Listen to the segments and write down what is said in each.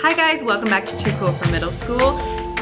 Hi guys, welcome back to Too Cool for Middle School.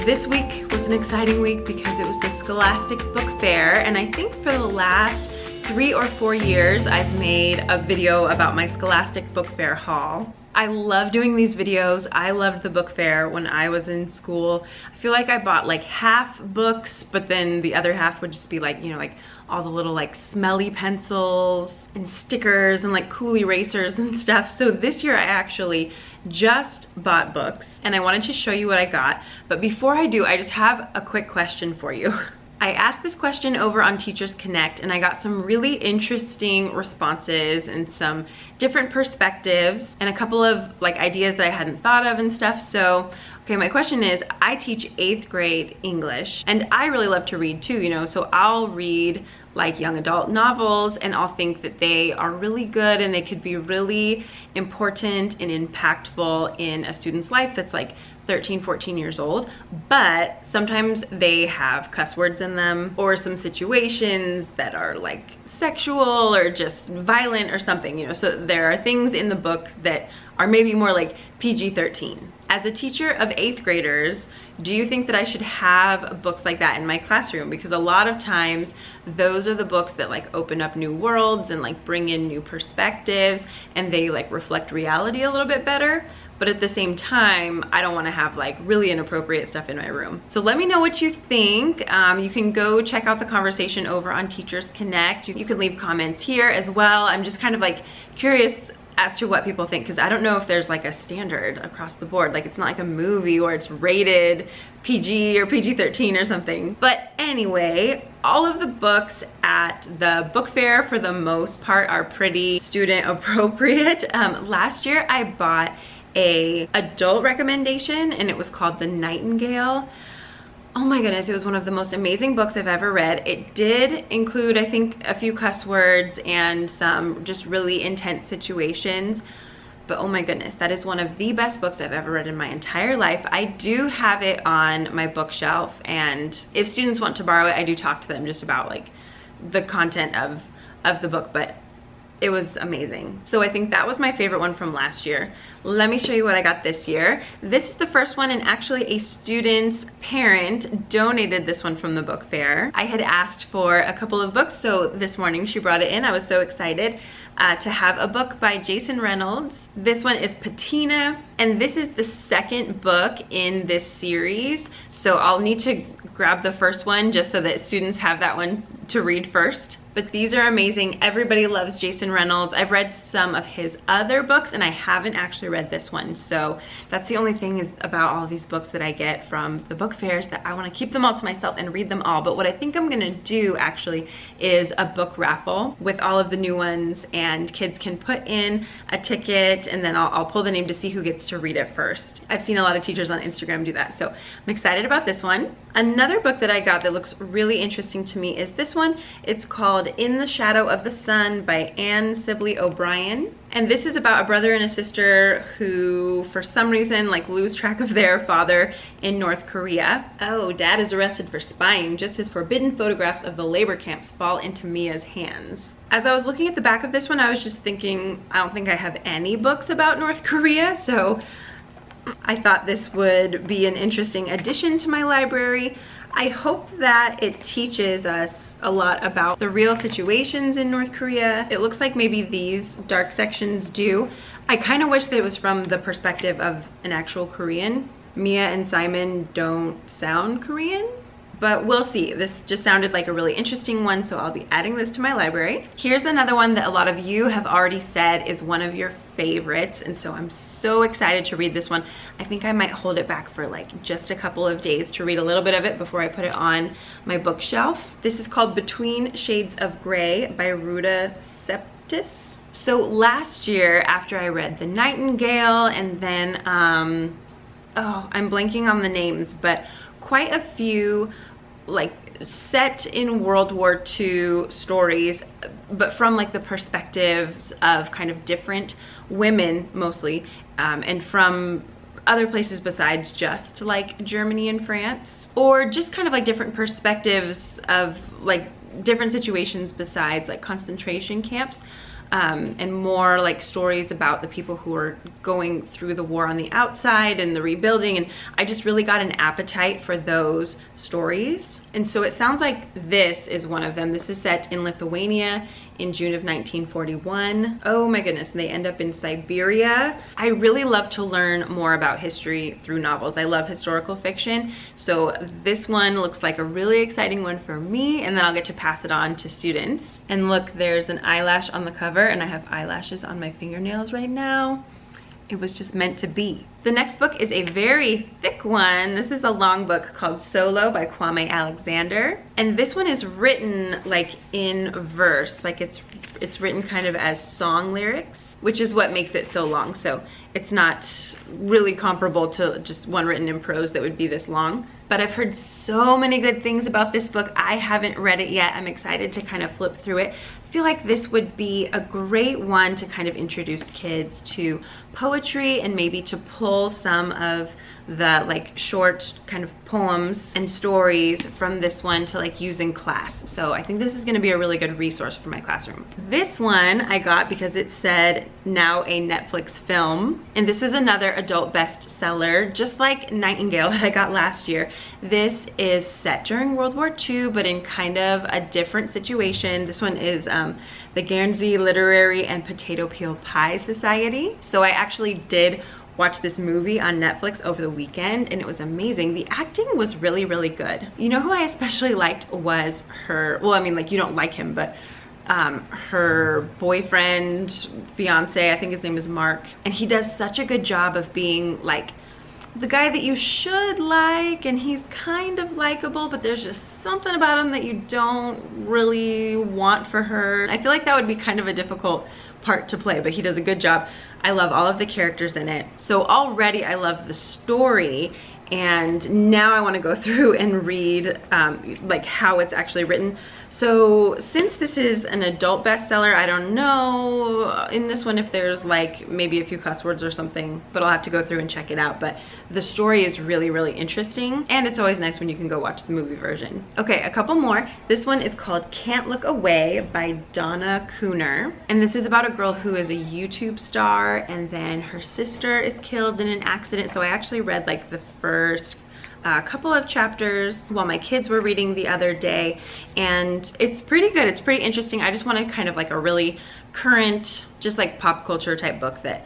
This week was an exciting week because it was the Scholastic Book Fair, and I think for the last 3 or 4 years I've made a video about my Scholastic Book Fair haul. I love doing these videos. I loved the book fair when I was in school. I feel like I bought like half books, but then the other half would just be like, you know, like all the little like smelly pencils and stickers and like cool erasers and stuff. So this year I actually just bought books and I wanted to show you what I got. But before I do, I just have a quick question for you. I asked this question over on Teachers Connect and I got some really interesting responses and some different perspectives and a couple of like ideas that I hadn't thought of and stuff. So, okay, my question is, I teach 8th grade English and I really love to read too, you know, so I'll read like young adult novels and I'll think that they are really good and they could be really important and impactful in a student's life that's like 13, 14 years old, but sometimes they have cuss words in them or some situations that are like sexual or just violent or something, you know, so there are things in the book that are maybe more like PG-13. As a teacher of 8th graders, do you think that I should have books like that in my classroom? Because a lot of times those are the books that like open up new worlds and like bring in new perspectives and they like reflect reality a little bit better. But at the same time, I don't want to have like really inappropriate stuff in my room. So let me know what you think. You can go check out the conversation over on Teachers Connect. You can leave comments here as well. I'm just kind of like curious as to what people think because I don't know if there's like a standard across the board. Like it's not like a movie or it's rated PG or PG-13 or something. But anyway, all of the books at the book fair for the most part are pretty student appropriate. Last year I bought a adult recommendation and it was called The Nightingale. Oh my goodness, it was one of the most amazing books I've ever read. It did include, I think, a few cuss words and some just really intense situations, but oh my goodness, that is one of the best books I've ever read in my entire life. I do have it on my bookshelf, and if students want to borrow it, I do talk to them just about like the content of the book, but it was amazing. So I think that was my favorite one from last year. Let me show you what I got this year. This is the first one, and actually a student's parent donated this one from the book fair. I had asked for a couple of books, so this morning she brought it in. I was so excited to have a book by Jason Reynolds. This one is Patina, and this is the second book in this series. So I'll need to grab the first one just so that students have that one to read first. But these are amazing. Everybody loves Jason Reynolds. I've read some of his other books and I haven't actually read this one. So that's the only thing is about all these books that I get from the book fairs that I want to keep them all to myself and read them all. But what I think I'm gonna do actually is a book raffle with all of the new ones, and kids can put in a ticket and then I'll pull the name to see who gets to read it first. I've seen a lot of teachers on Instagram do that. So I'm excited about this one. Another book that I got that looks really interesting to me is this one. It's called In the Shadow of the Sun by Sibley O'Brien. And this is about a brother and a sister who for some reason like lose track of their father in North Korea. Oh, dad is arrested for spying just as forbidden photographs of the labor camps fall into Mia's hands. As I was looking at the back of this one, I was just thinking, I don't think I have any books about North Korea, so I thought this would be an interesting addition to my library. I hope that it teaches us a lot about the real situations in North Korea. It looks like maybe these dark sections do. I kind of wish that it was from the perspective of an actual Korean. Mia and Simon don't sound Korean, but we'll see. This just sounded like a really interesting one, so I'll be adding this to my library. Here's another one that a lot of you have already said is one of your favorites, and so I'm so excited to read this one. I think I might hold it back for like just a couple of days to read a little bit of it before I put it on my bookshelf. This is called Between Shades of Grey by Arruda Septa. So last year, after I read The Nightingale and then, oh, I'm blanking on the names, but quite a few like set in World War II stories, but from like the perspectives of kind of different women mostly, and from other places besides just like Germany and France, or just kind of like different perspectives of like different situations besides like concentration camps. and more like stories about the people who are going through the war on the outside and the rebuilding, and I just really got an appetite for those stories. And so it sounds like this is one of them. This is set in Lithuania in June of 1941. Oh my goodness, and they end up in Siberia. I really love to learn more about history through novels. I love historical fiction, so this one looks like a really exciting one for me, and then I'll get to pass it on to students. And look, there's an eyelash on the cover, and I have eyelashes on my fingernails right now. It was just meant to be. The next book is a very thick one. This is a long book called Solo by Kwame Alexander. And this one is written like in verse, like it's written kind of as song lyrics, which is what makes it so long. So it's not really comparable to just one written in prose that would be this long. But I've heard so many good things about this book. I haven't read it yet. I'm excited to kind of flip through it. I feel like this would be a great one to kind of introduce kids to poetry and maybe to pull some of the like short kind of poems and stories from this one to like use in class. So I think this is going to be a really good resource for my classroom. This one I got because it said now a Netflix film, and this is another adult bestseller, just like Nightingale that I got last year. This is set during World War II, but in kind of a different situation. This one is the Guernsey Literary and Potato Peel Pie Society. So I actually did watch this movie on Netflix over the weekend, and it was amazing. The acting was really, really good. You know who I especially liked was her, well, I mean, like, you don't like him, but her boyfriend, fiance, I think his name is Mark, and he does such a good job of being like the guy that you should like, and he's kind of likable, but there's just something about him that you don't really want for her. I feel like that would be kind of a difficult part to play, but he does a good job. I love all of the characters in it. So already I love the story, and now I want to go through and read like how it's actually written. So since this is an adult bestseller, I don't know in this one if there's like maybe a few cuss words or something, but I'll have to go through and check it out. But the story is really, really interesting, and it's always nice when you can go watch the movie version. Okay, a couple more. This one is called Can't Look Away by Donna Cooner, and this is about a girl who is a YouTube star, and then her sister is killed in an accident. So I actually read like the first couple of chapters while my kids were reading the other day, and it's pretty good. It's pretty interesting. I just wanted kind of like a really current, just like pop culture type book that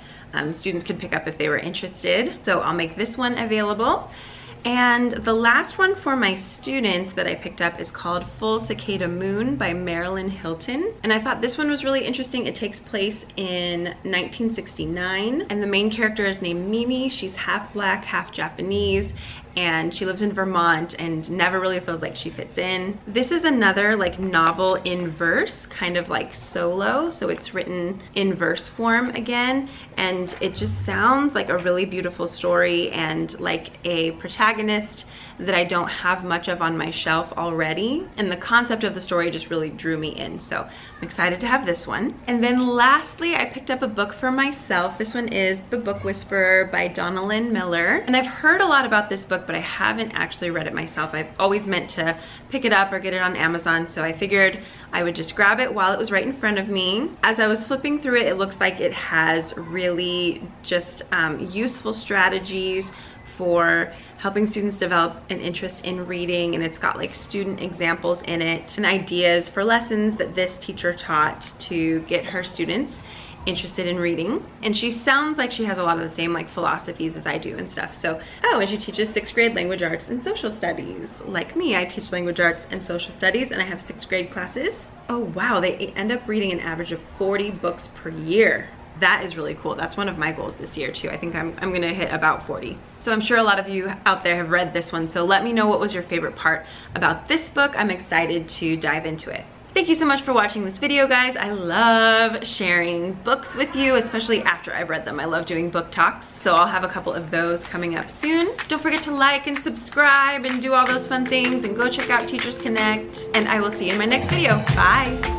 students could pick up if they were interested. So I'll make this one available. And the last one for my students that I picked up is called Full Cicada Moon by Marilyn Hilton. And I thought this one was really interesting. It takes place in 1969, and the main character is named Mimi. She's half black, half Japanese, and she lives in Vermont and never really feels like she fits in. This is another like novel in verse, kind of like Solo, so it's written in verse form again, and it just sounds like a really beautiful story and like a protagonist that I don't have much of on my shelf already, and the concept of the story just really drew me in, so I'm excited to have this one. And then lastly, I picked up a book for myself. This one is The Book Whisperer by Donnellan Miller, and I've heard a lot about this book, but I haven't actually read it myself. I've always meant to pick it up or get it on Amazon, so I figured I would just grab it while it was right in front of me. As I was flipping through it, it looks like it has really just useful strategies for helping students develop an interest in reading, and it's got like student examples in it and ideas for lessons that this teacher taught to get her students interested in reading. And she sounds like she has a lot of the same like philosophies as I do and stuff. So, oh, and she teaches 6th grade language arts and social studies. Like me, I teach language arts and social studies, and I have 6th grade classes. Oh wow, they end up reading an average of 40 books per year. That is really cool. That's one of my goals this year too. I think I'm gonna hit about 40. So I'm sure a lot of you out there have read this one, so let me know what was your favorite part about this book. I'm excited to dive into it. Thank you so much for watching this video, guys. I love sharing books with you, especially after I've read them. I love doing book talks, so I'll have a couple of those coming up soon. Don't forget to like and subscribe and do all those fun things, and go check out Teachers Connect, and I will see you in my next video. Bye.